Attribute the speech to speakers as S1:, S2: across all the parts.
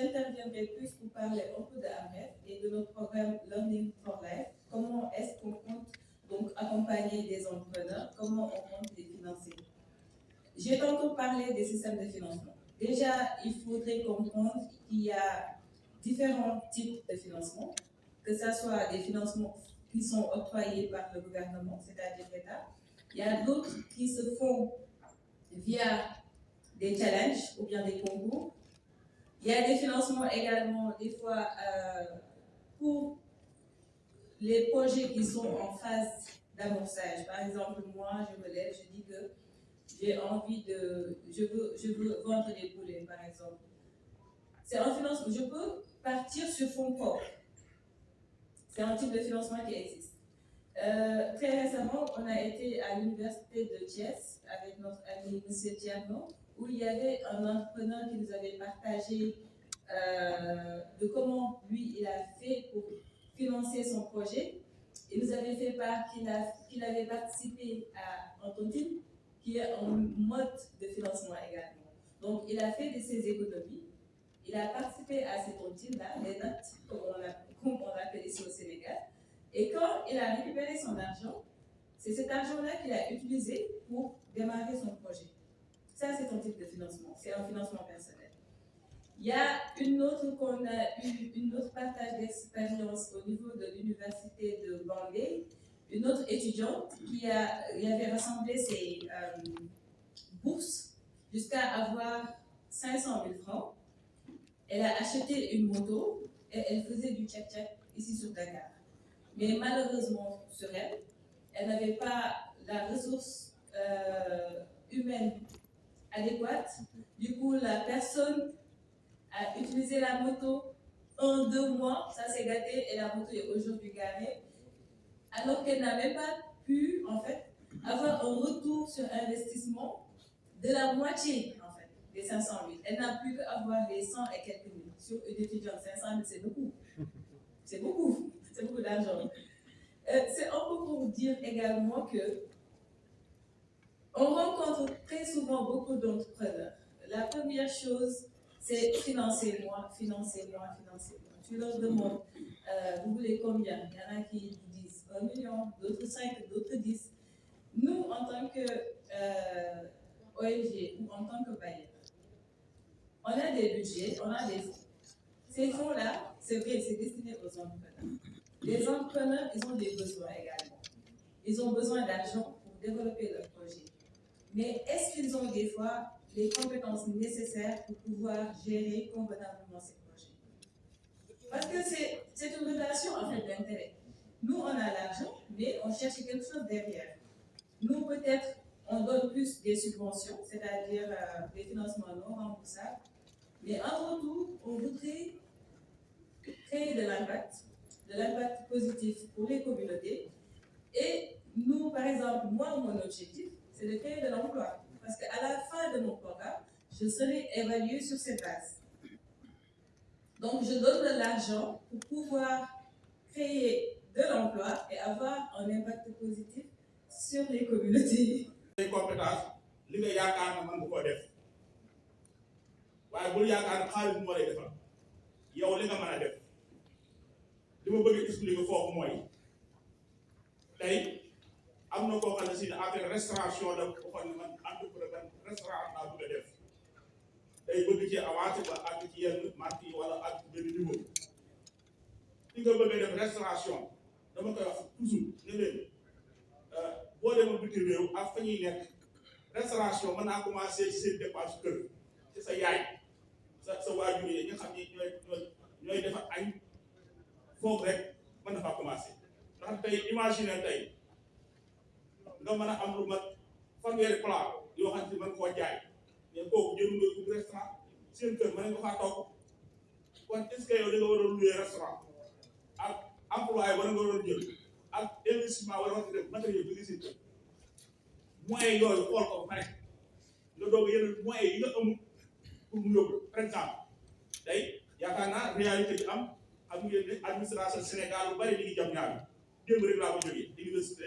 S1: j'interviendrai plus pour parler un peu de AMREF et de notre programme Learning for Life. Comment est-ce qu'on compte donc accompagner des entrepreneurs, comment on compte les financer. J'ai tantôt parlé des systèmes de financement. Déjà, il faudrait comprendre qu'il y a différents types de financement, que ce soit des financements qui sont octroyés par le gouvernement, c'est-à-dire l'État. Il y a d'autres qui se font via des challenges ou bien des concours. Il y a des financements également, des fois, pour les projets qui sont en phase d'amorçage. Par exemple, moi, je me lève, je dis que j'ai envie de... Je veux vendre des poulets, par exemple. C'est un financement. Je peux partir sur fonds propres. C'est un type de financement qui existe. Très récemment, on a été à l'université de Thiès avec notre ami M. Tierno, où il y avait un entrepreneur qui nous avait partagé de comment lui il a fait pour financer son projet. Il nous avait fait part qu'il avait participé à un tontine, qui est un mode de financement également. Donc il a fait de ses économies, il a participé à ces tontines-là, les notes, comme on appelle ici au Sénégal. Et quand il a récupéré son argent, c'est cet argent-là qu'il a utilisé pour démarrer son projet. Ça, c'est un type de financement. C'est un financement personnel. Il y a une autre qu'on a eu, une autre partage d'expérience au niveau de l'université de Bangladesh, une autre étudiante qui avait rassemblé ses bourses jusqu'à avoir 500 000 francs. Elle a acheté une moto et elle faisait du tchak-tchak ici sur Dakar. Mais malheureusement, sur elle, elle n'avait pas la ressource humaine adéquate. Du coup, la personne a utilisé la moto 1-2 mois, ça s'est gâté et la moto est aujourd'hui garée, alors qu'elle n'avait pas pu, en fait, avoir un retour sur investissement de la moitié, en fait, des 500 000. Elle n'a plus qu'avoir les 100 et quelques mille. Sur une étudiante, 500 000, c'est beaucoup. C'est beaucoup. C'est beaucoup d'argent. C'est un peu pour dire également que on rencontre très souvent beaucoup d'entrepreneurs. La première chose, c'est financez-moi, financez-moi, financez-moi. Tu leur demandes, vous voulez combien? Il y en a qui disent 1 million, d'autres 5, d'autres 10. Nous, en tant que ONG ou en tant que bailleur, on a des budgets, on a des fonds. Ces fonds-là, c'est vrai, c'est destiné aux entrepreneurs. Les entrepreneurs, ils ont des besoins également. Ils ont besoin d'argent pour développer leur projet. Mais est-ce qu'ils ont des fois les compétences nécessaires pour pouvoir gérer convenablement ces projets? Parce que c'est une relation en fait d'intérêt. Nous, on a l'argent, mais on cherche quelque chose derrière. Nous, peut-être, on donne plus des subventions, c'est-à-dire des financements non remboursables. Mais en retour, on voudrait créer de l'impact positif pour les communautés. Et nous, par exemple, moi, mon objectif, c'est de créer de l'emploi. Parce qu'à la fin de mon programme, je serai évaluée sur cette base. Donc, je donne de l'argent pour pouvoir créer de l'emploi et avoir un impact positif sur les communautés.
S2: Les compétences, li nga yaakaar na mën nga koo def waaye bul yaakaar ne xaalis moo lay defal yow li nga mën a def li ma bëgg expliquer foofu mooy tey am na koo xam ne si affaire restauration la waxoon ne man entrepreneur restaurant laa bëgg a def day bëgg ci avancé ba àgg ci yenn marque yi wala àgg ci benn niveau li nga bëgg a def restauration dama koy wax toujours ne leen boo demoon bitim réew ak fa ñuy nekk restauration mën naa commencé ci seen dépense kër ci sa yaay sa waajur yi nga xam ni ñooy defar añ foofu rek mën na faa commencé ndax tey imaginer tey nga mën a am lu mat fanweeri plat yoo xam ne mën koo jaay mais kooku jëru nga ubbi restaurant seen kër mën nga faa toog kon est-ce que yow da nga war a louer restaurant ak employé war nga war a jël ak investissement war nga def matériel bi nga seen kër moyens yooyu xool ko ba pare nga doog a yeneen moyens yi nga amul pour mu yóbbu par exemple tey yaakaar naa réalité bi am xam ngeen ne administration Sénégal lu bari li ngi jam ñaar démb rek laa ko jógee université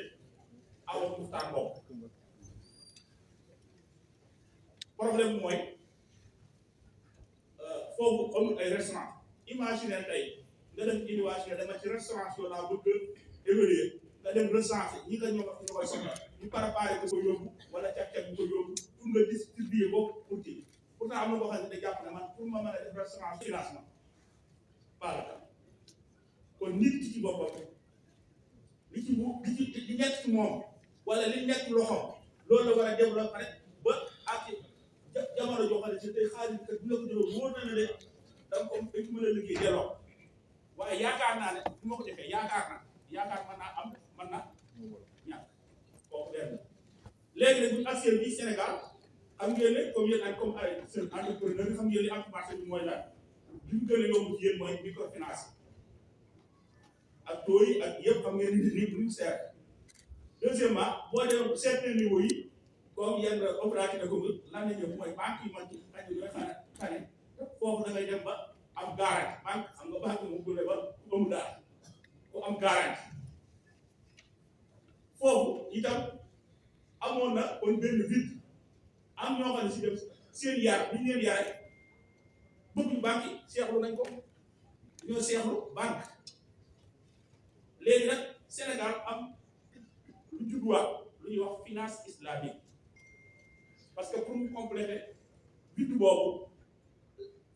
S2: Amadou Mokhtar Mbow problème mooy foofu amul ay restaurant imaginer tey nga dem innovation dama ci restauration laa bëgg évaluer nga dem recenser ñi nga ñoo koy soxla ñu préparé ko yóbbu wala càq-càq bu ko yóbbu pour nga distribuer ko pour kii pourtant am na boo xam ne da jàpp ne man pour ma mën a def restaurant financement baraka kon nit ki ci boppam li ci li nekk ci moom wala li nekk loxo loolu la war a développé rek ba ak jamono joo xam ne si tey xaalis kat bu la ko joxee wóor na ne da nga ko dañ ko mën a liggéey delloo waaye yaakaar naa ne bu ma ko defee yaakaar mën naa am mën na ñàkk kooku benn léegi nag bu action bi Sénégal xam ngeen ne comme yéen ak comme ay seen entrepreneur xam ngeen ne ak marché bi mooy lan li mu gën a yomb ci yéen mooy microfinance ak taux yi ak yëpp xam ngeen ni ñu seet deuxièmement boo demee certain niveau yi comme yenn opérative économique lan la ñëw mooy banque yi man ci xaj yooyu xane foofu da ngay dem ba am garantie banque xam nga banque moom bu ne ba amu daal ku am garantie foofu itam amoon na kon benn vide am ñoo xam ne si dem seen yar bi ñu leen yare bëgg banque yi seexlu nañ ko ñoo seexlu banque léegi nag Sénégal am lu judduwaat lu ñuy wax finance islamique parce que pour mu compléter vide boobu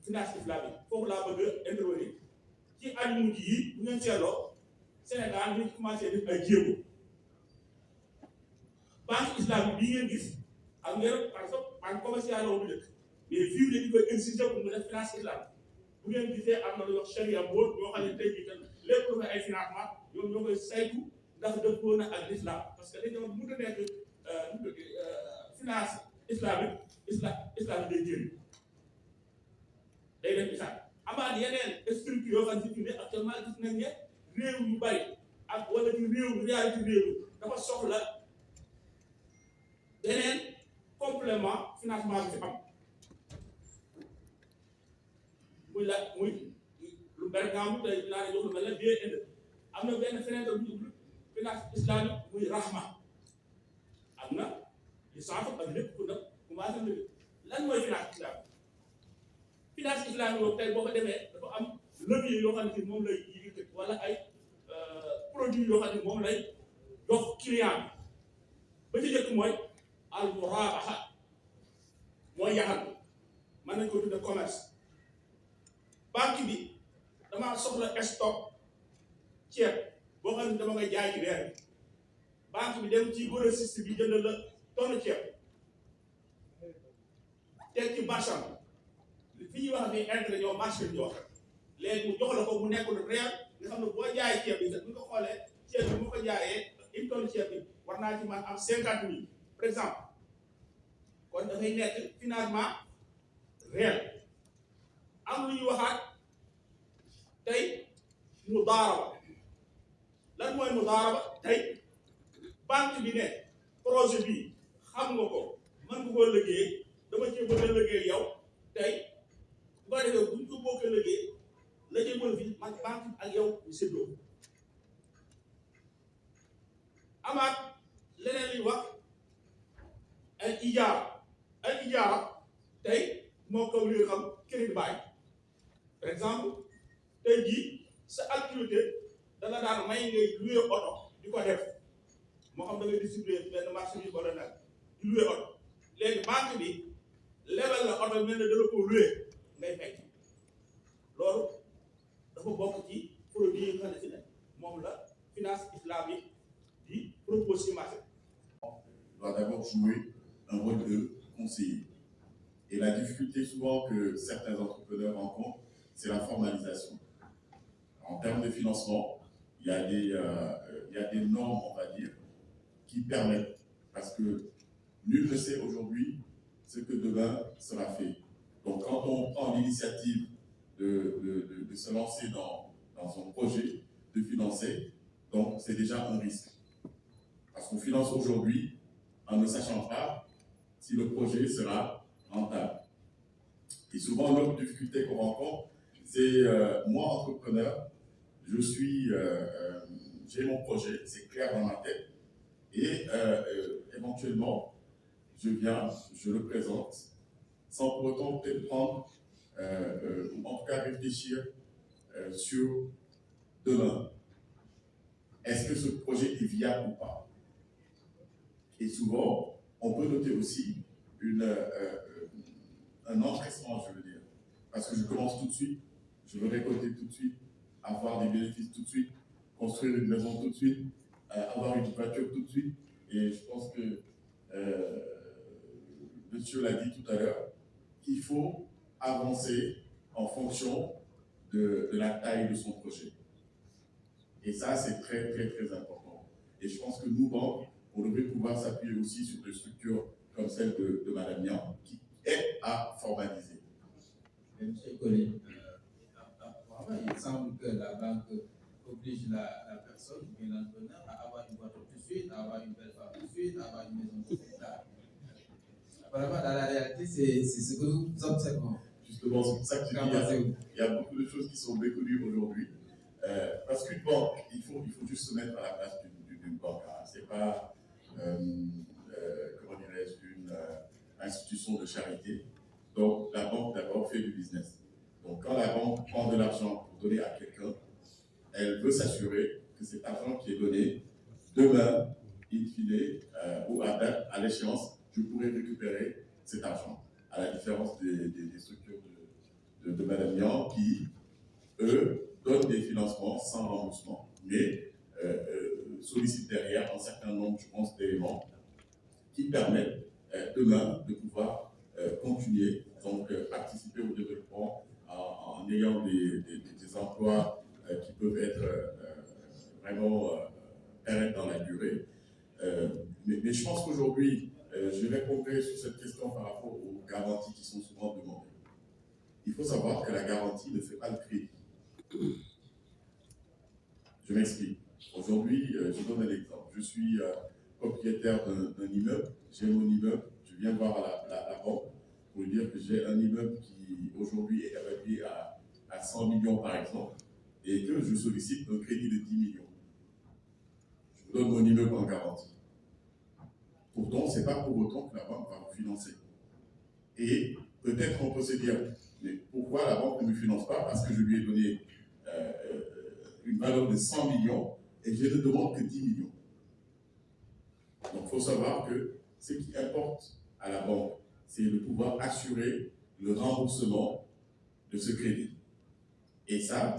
S2: finance islamique foofu laa bëgg a intervenir ci at yu mujj yi bu ngeen seetloo Sénégal ñu commencé def ay jéego banque islamique bii ngeen gis xam ngeen par exemple banque commerciale la bu njëkk mais fii dañu koy insister pour mu def finance islamique bu ngeen gisee am na lu wax charia board ñoo xam ne tey jii lépp lu fay ay financement ñoom ñoo koy saytu ndax dëppoo na ak l'islam parce que dañoo mënut a nekk finance islamique islam day génn day def islam amaat yeneen structure yoo xam ne actuellement gis nañ ne réew yu bari ak wala ci réalité réew dafa soxla beneen complément financement bi ci am muy lu bari nga xam tey dinaa ne jox lu mel ne BND am na benn fenêtre bu ñu finance islamique muy rahma am na licence ak lépp pour nag commencé na lan mooy finance islamique boobu tey boo ko demee dafa am levier yoo xam ne moom lay yëkkati wala ay produits yoo xam ne moom lay jox client bi ba ci njëkk mooy al murabaha mooy yaxal mën nañ ko tudde commerce banque bi damaa soxla stock ceeb boo xam ne dama koy jaay ci weer bi banque bi dem ci grossiste bi jënd la tonne ceeb teg ci marchand fi ñuy wax ni intérêt ñoo marché bi ñu wax léegi mu jox la ko mu nekk lu réel nga xam ne boo jaayee ceeb bi bu nga xoolee ceeb bi mu ko jaayee une tonne ceeb bi war naa ci man am 50 000 par exemple kon dafay nekk finalement réel am lu ñuy waxaat tey mudaaraba lan mooy mudaaraba tey banque bi ne projet bi xam nga ko mën nga koo liggéey dama cee bëgg a liggéey yow tey bu ko defee buñ ko bokkee liggéey la cee mën fi man banque ak yow ñu séddoo amaat leneen li wax ay ijaara tey moo ko li xam crédit baay par exemple tey jii sa activité dana daan may ngay loué oto di ko def moo xam da ngay distribuer benn marché bi wala nag di loué oto léegi banque bi lebal la oto mel ne dala ko loué ngay fay loolu dafa bokk ci produit yi nga xam ne moom la finance islamique di propose ci marché.
S3: Doit d'abord jouer un rôle de conseiller. Et la difficulté souvent que certains entrepreneurs rencontrent, c'est la formalisation. En termes de financement, il y a des normes, on va dire, qui permettent, parce que nul ne sait aujourd'hui ce que demain sera fait. Donc quand on prend l'initiative de se lancer dans un projet, de financer, donc c'est déjà un risque. Parce qu'on finance aujourd'hui en ne sachant pas si le projet sera rentable. Et souvent, l'autre difficulté qu'on rencontre, c'est moi, entrepreneur, j'ai mon projet, c'est clair dans ma tête, et éventuellement, je le présente, sans pour autant peut-être prendre ou en tout cas réfléchir sur demain. Est-ce que ce projet est viable ou pas? Et souvent, on peut noter aussi un empressement, je veux dire. Parce que je commence tout de suite, je veux récolter tout de suite, avoir des bénéfices tout de suite, construire une maison tout de suite, avoir une voiture tout de suite. Et je pense que monsieur l'a dit tout à l'heure, il faut avancer en fonction de la taille de son projet. Et ça, c'est très, très, très important. Et je pense que nous, banques, on devrait pouvoir s'appuyer aussi sur des structures comme celle de Mme Niang, qui aident à formaliser.
S4: Monsieur Collet, il semble que la banque oblige la personne, ou bien l'entrepreneur, à avoir une voiture tout de suite, à avoir une belle femme tout de suite, à avoir une maison tout de suite. Apparemment, dans la réalité, c'est ce que nous observons.
S3: Justement, c'est pour ça que je dis il y a beaucoup de choses qui sont méconnues aujourd'hui. Parce qu'une banque, il faut juste se mettre à la place d'une banque. Hein. Ce n'est pas, comment dirais-je, une institution de charité. Donc, la banque, d'abord, fait du business. Donc, quand la banque prend de l'argent pour donner à quelqu'un, elle veut s'assurer que cet argent qui est donné, demain, in fine, ou à date, à l'échéance, je pourrai récupérer cet argent. À la différence des structures de Mme Niang qui, eux, donnent des financements sans remboursement, mais sollicitent derrière un certain nombre, je pense, d'éléments qui permettent demain de pouvoir continuer, donc participer au développement en ayant des emplois qui peuvent être vraiment pérennes dans la durée. Mais je pense qu'aujourd'hui, je répondrai sur cette question par rapport aux garanties qui sont souvent demandées. Il faut savoir que la garantie ne fait pas le crédit. Je m'explique. Aujourd'hui, je donne un exemple. Je suis propriétaire d'un immeuble, j'ai mon immeuble, je viens voir la banque pour lui dire que j'ai un immeuble qui aujourd'hui est évalué à 100 millions par exemple et que je sollicite un crédit de 10 millions. Je vous donne mon immeuble en garantie. Pourtant, ce n'est pas pour autant que la banque va vous financer. Et peut-être on peut se dire, mais pourquoi la banque ne me finance pas? Parce que je lui ai donné une valeur de 100 millions et je ne demande que 10 millions. Donc il faut savoir que ce qui importe à la banque, c'est de pouvoir assurer le remboursement de ce crédit. Et ça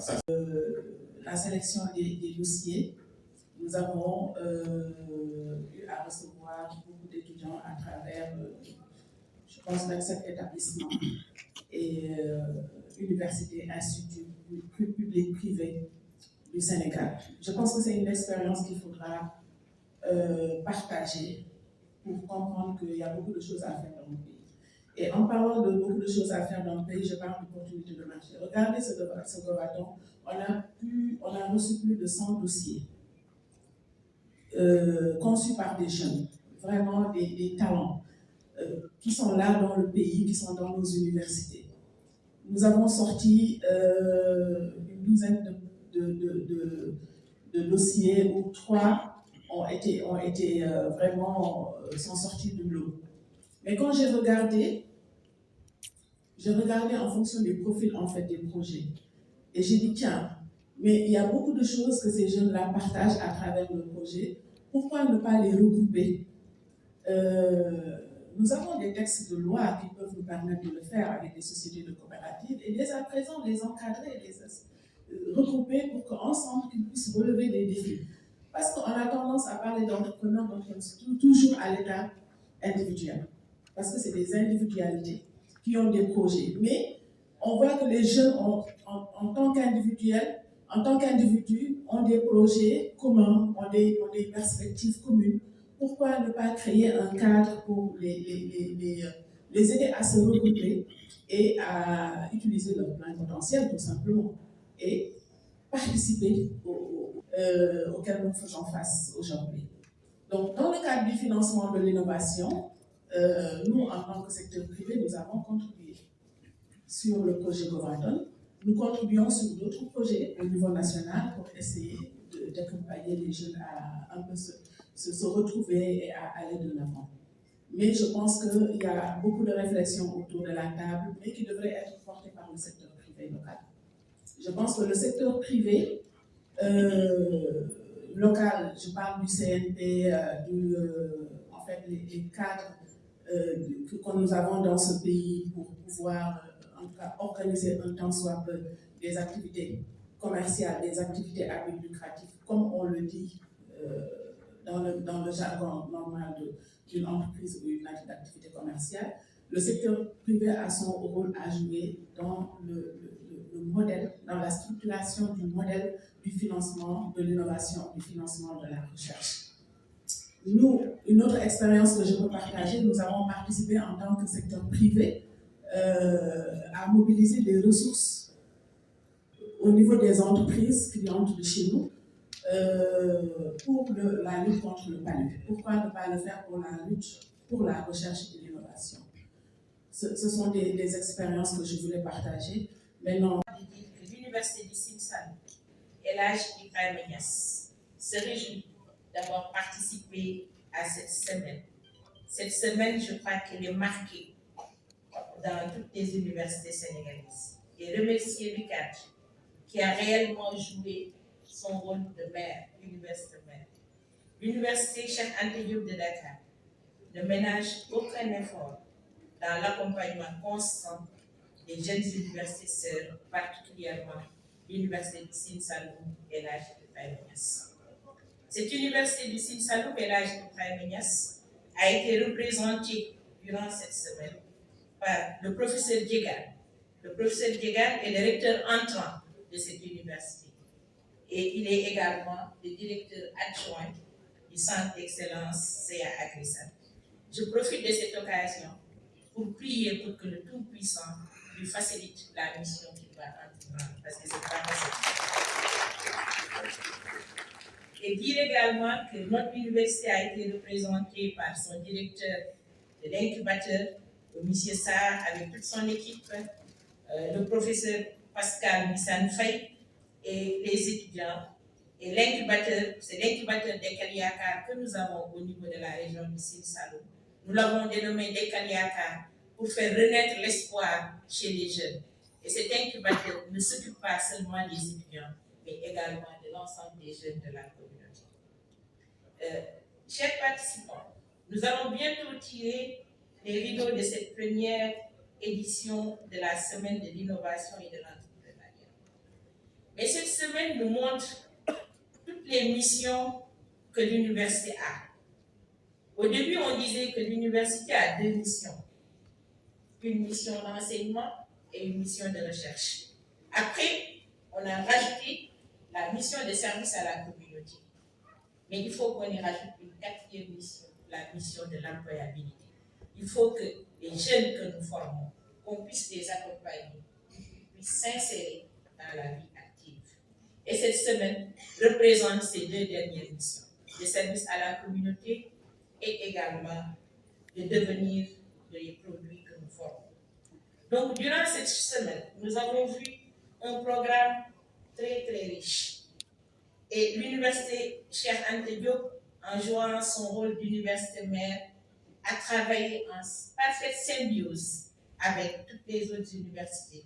S5: la sélection des dossiers, nous avons eu à recevoir beaucoup d'étudiants à travers, je pense, 27 établissements et universités, instituts publics, privés du Sénégal. Je pense que c'est une expérience qu'il faudra partager pour comprendre qu'il y a beaucoup de choses à faire dans le pays. Et en parlant de beaucoup de choses à faire dans le pays, je parle d'opportunités de marché. Regardez ce Govaton, on a reçu plus de 100 dossiers conçus par des jeunes, vraiment des talents qui sont là dans le pays, qui sont dans nos universités. Nous avons sorti une douzaine de dossiers où 3 ont été vraiment sont sortis du lot. Mais quand j'ai regardé en fonction des profils en fait des projets. Et j'ai dit tiens, mais il y a beaucoup de choses que ces jeunes-là partagent à travers le projet. Pourquoi ne pas les regrouper? Nous avons des textes de loi qui peuvent nous permettre de le faire avec des sociétés de coopératives et dès à présent les encadrer, les regrouper pour qu'ensemble ils puissent relever des défis. Parce qu'on a tendance à parler d'entrepreneurs toujours à l'état individuel. Parce que c'est des individualités qui ont des projets. Mais on voit que les jeunes en tant qu'individuels, en tant qu'individus, ont des projets communs, ont des perspectives communes. Pourquoi ne pas créer un cadre pour les aider à se regrouper et à utiliser leur plein potentiel, tout simplement, et participer auquel nous faisons face aujourd'hui. Donc, dans le cadre du financement de l'innovation, nous, en tant que secteur privé, nous avons contribué sur le projet Govaton. Nous contribuons sur d'autres projets au niveau national pour essayer d'accompagner les jeunes à un peu se retrouver et à aller de l'avant. Mais je pense qu'il y a beaucoup de réflexions autour de la table, mais qui devraient être portées par le secteur privé local. Je pense que le secteur privé local, je parle du CNP, en fait, les cadres que nous avons dans ce pays pour pouvoir en tout cas, organiser un tant soit peu des activités commerciales, des activités à but lucratif, comme on le dit dans le jargon normal d'une entreprise ou une activité commerciale. Le secteur privé a son rôle à jouer dans le modèle, dans la structuration du modèle du financement de l'innovation, du financement de la recherche. Nous, une autre expérience que je peux partager, nous avons participé en tant que secteur privé à mobiliser des ressources au niveau des entreprises clientes de chez nous pour la lutte contre le palu. Pourquoi ne pas le faire pour la lutte, pour la recherche et l'innovation? Ce sont des expériences que je voulais partager. Maintenant,
S6: l'Université du Sine Saloum, El Hadji Ibrahima Niasse, se réjouit d'avoir participé à cette semaine. Cette semaine, je crois qu'elle est marquée dans toutes les universités sénégalaises. Et remercier l'UCAD qui a réellement joué son rôle de maire, université maire. L'université Cheikh Anta Diop de Dakar ne ménage aucun effort dans l'accompagnement constant des jeunes universités sœurs, particulièrement l'Université du Sine Saloum et El Hadji Ibrahima Niasse. Cette université du Sine Saloum et El Hadji Ibrahima Niasse a été représentée durant cette semaine par le professeur Djegan. Le professeur Djegan est le recteur entrant de cette université et il est également le directeur adjoint du Centre d'excellence CA Agrisal. Je profite de cette occasion pour prier pour que le Tout-Puissant lui facilite la mission qu'il va entreprendre, parce que c'est pas facile. Et dire également que notre université a été représentée par son directeur de l'incubateur, M. Sarr, avec toute son équipe, le professeur Pascal Missane Faye et les étudiants. Et l'incubateur, c'est l'incubateur d'Ekaliakar que nous avons au niveau de la région du Sine Saloum. Nous l'avons dénommé d'Ekaliakar pour faire renaître l'espoir chez les jeunes. Et cet incubateur ne s'occupe pas seulement des étudiants, mais également de l'ensemble des jeunes de la communauté. Chers participants, nous allons bientôt tirer les rideaux de cette première édition de la Semaine de l'innovation et de l'entrepreneuriat. Mais cette semaine nous montre toutes les missions que l'université a. Au début, on disait que l'université a deux missions. Une mission d'enseignement et une mission de recherche. Après, on a rajouté la mission de service à la communauté. Mais il faut qu'on y rajoute une quatrième mission, la mission de l'employabilité. Il faut que les jeunes que nous formons, qu'on puisse les accompagner, qu'ils puissent s'insérer dans la vie active. Et cette semaine représente ces deux dernières missions, le service à la communauté et également le devenir des produits que nous formons. Donc, durant cette semaine, nous avons vu un programme très, très riche. Et l'université Cheikh Anta Diop, en jouant son rôle d'université mère, a travaillé en parfaite symbiose avec toutes les autres universités.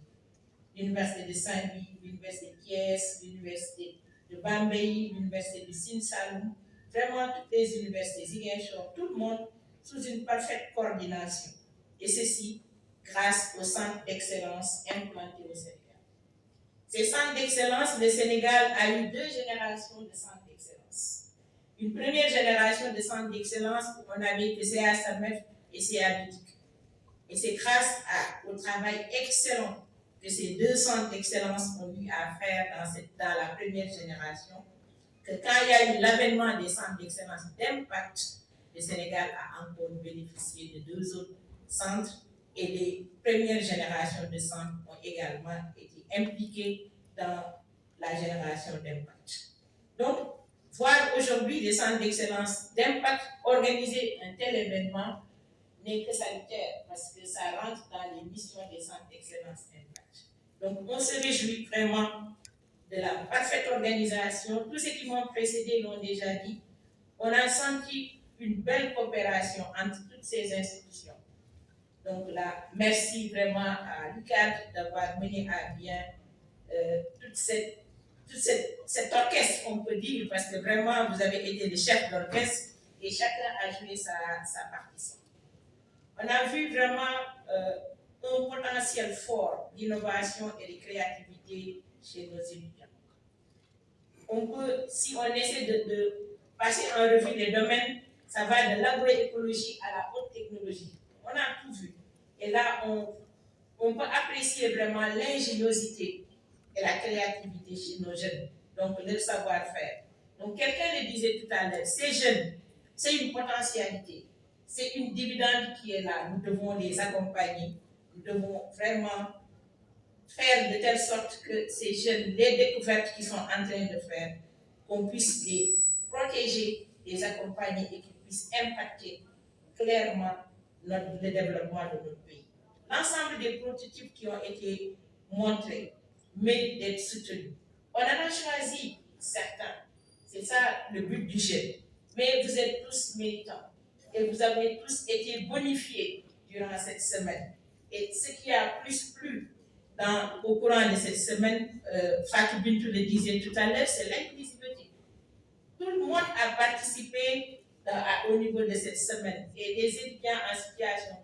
S6: L'université de Saint-Louis, l'université de Thiès, l'université de Bambey, l'université de Sine Saloum, vraiment toutes les universités, Ziguinchor, tout le monde sous une parfaite coordination. Et ceci grâce au centre d'excellence implanté au Sénégal. Ces centres d'excellence, le Sénégal a eu deux générations de centres d'excellence. Une première génération de centres d'excellence, on avait que CA Samef et CA Bidik. Et c'est grâce au travail excellent que ces deux centres d'excellence ont eu à faire dans la première génération, que quand il y a eu l'avènement des centres d'excellence d'impact, le Sénégal a encore bénéficié de deux autres centres et les premières générations de centres ont également été impliquées dans la génération d'impact. Donc, voir aujourd'hui des centres d'excellence d'impact organiser un tel événement n'est que salutaire parce que ça rentre dans les missions des centres d'excellence d'impact. Donc, on se réjouit vraiment de la parfaite organisation. Tous ceux qui m'ont précédé l'ont déjà dit. On a senti une belle coopération entre toutes ces institutions. Donc là, merci vraiment à l'UCAD d'avoir mené à bien tout cet orchestre, on peut dire, parce que vraiment, vous avez été le chef d'orchestre et chacun a joué sa partition. On a vu vraiment un potentiel fort d'innovation et de créativité chez nos étudiants. On peut, si on essaie de passer en revue les domaines, ça va de l'agroécologie à la haute technologie. On a tout vu. Et là, on peut apprécier vraiment l'ingéniosité et la créativité chez nos jeunes, donc leur savoir-faire. Donc quelqu'un le disait tout à l'heure, ces jeunes, c'est une potentialité, c'est une dividende qui est là. Nous devons les accompagner, nous devons vraiment faire de telle sorte que ces jeunes, les découvertes qu'ils sont en train de faire, qu'on puisse les protéger, les accompagner et qu'ils puissent impacter clairement le développement de notre pays. L'ensemble des prototypes qui ont été montrés méritent d'être soutenus. On en a choisi certains, c'est ça le but du jeu, mais vous êtes tous méritants et vous avez tous été bonifiés durant cette semaine. Et ce qui a plus plu au courant de cette semaine, Fatou Bintou le disait tout à l'heure, c'est l'inclusivité. Tout le monde a participé au niveau de cette semaine. Et les étudiants en situation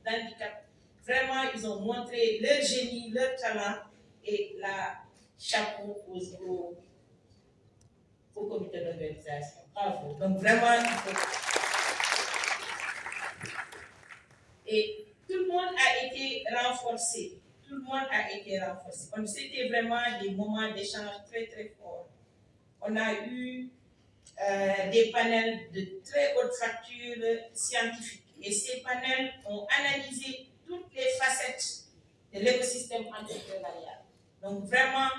S6: d'handicap, vraiment, ils ont montré leur génie, leur talent et la chapeau au comité d'organisation. Bravo. Donc vraiment, il faut... Et tout le monde a été renforcé. Tout le monde a été renforcé. C'était vraiment des moments d'échange très, très forts. On a eu des panels de très haute facture scientifique. Et ces panels ont analysé toutes les facettes de l'écosystème entrepreneurial. Donc vraiment,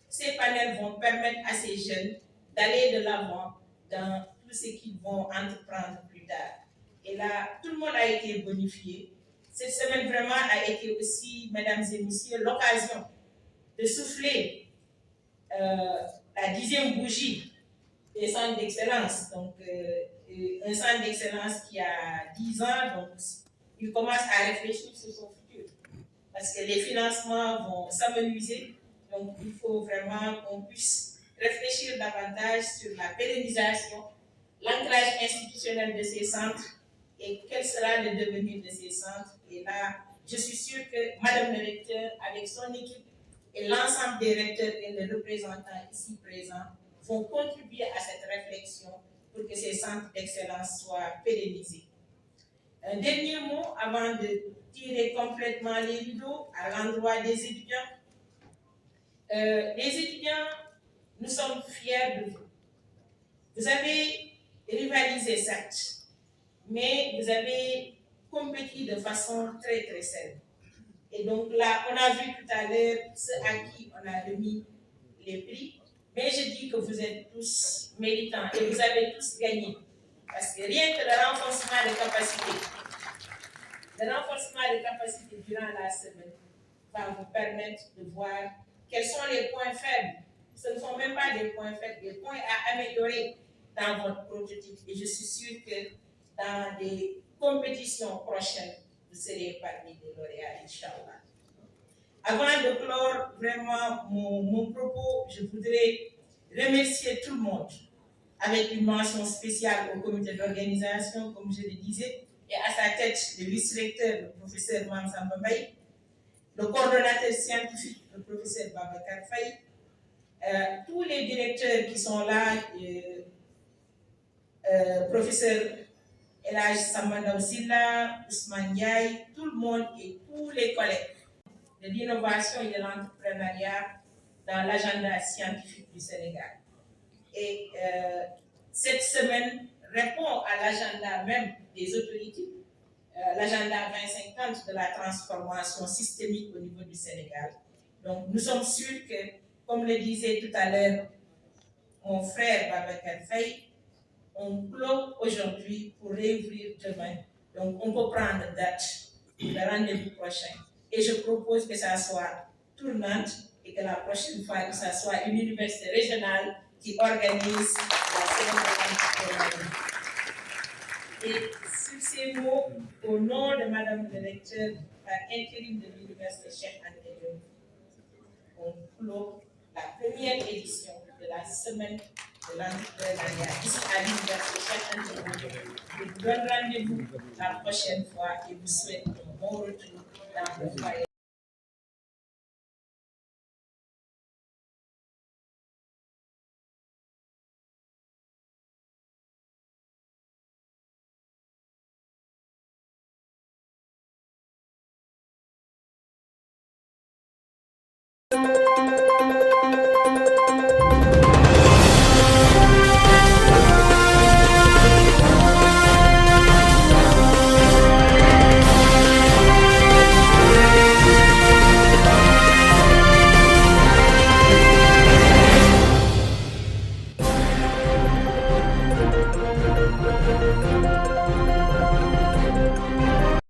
S6: ces panels vont permettre à ces jeunes d'aller de l'avant dans tout ce qu'ils vont entreprendre plus tard. Et là, tout le monde a été bonifié. Cette semaine vraiment a été aussi, mesdames et messieurs, l'occasion de souffler la 10e bougie des centres d'excellence. Donc, un centre d'excellence qui a 10 ans, donc il commence à réfléchir sur son futur. Parce que les financements vont s'amenuiser, donc il faut vraiment qu'on puisse réfléchir davantage sur la pérennisation, l'ancrage institutionnel de ces centres et quel sera le devenir de ces centres. Et là, je suis sûre que Madame le recteur, avec son équipe et l'ensemble des recteurs et les représentants ici présents, vont contribuer à cette réflexion pour que ces centres d'excellence soient pérennisés. Un dernier mot avant de tirer complètement les rideaux à l'endroit des étudiants. Les étudiants, nous sommes fiers de vous. Vous avez rivalisé, certes, mais vous avez compétit de façon très très saine. Et donc là, on a vu tout à l'heure ceux à qui on a remis les prix, mais je dis que vous êtes tous méritants et vous avez tous gagné. Parce que rien que le renforcement des capacités durant la semaine va vous permettre de voir quels sont les points faibles. Ce ne sont même pas des points faibles, des points à améliorer dans votre prototype. Et je suis sûre que dans des compétitions prochaines, vous serez parmi les lauréats, Inch'Allah. Avant de clore vraiment mon propos, je voudrais remercier tout le monde avec une mention spéciale au comité d'organisation, comme je le disais, et à sa tête le vice-recteur, le professeur Mamsamba Mbaye, le coordonnateur scientifique, le professeur Babacar Faye, tous les directeurs qui sont là, professeur Elhaj Samanda Silla, Ousmane Ndiaye, tout le monde et tous les collègues de l'innovation et de l'entrepreneuriat dans l'agenda scientifique du Sénégal. Et cette semaine répond à l'agenda même des autorités, l'agenda 2050 de la transformation systémique au niveau du Sénégal. Donc nous sommes sûrs que, comme le disait tout à l'heure mon frère Babacar Faye, on clôt aujourd'hui pour réouvrir demain. Donc on peut prendre date, le rendez-vous prochain. Et je propose que ça soit tournante et que la prochaine fois, que ça soit une université régionale qui organise la cérémonie. Et sur ces mots, au nom de Madame le recteur par intérim de l'Université Cheikh Anta Diop, on clôt la première édition de la semaine de l'entrepreneuriat ici à l'Université Cheikh Anta Diop. Je vous donne rendez-vous la prochaine fois et vous souhaite un bon retour dans le foyer.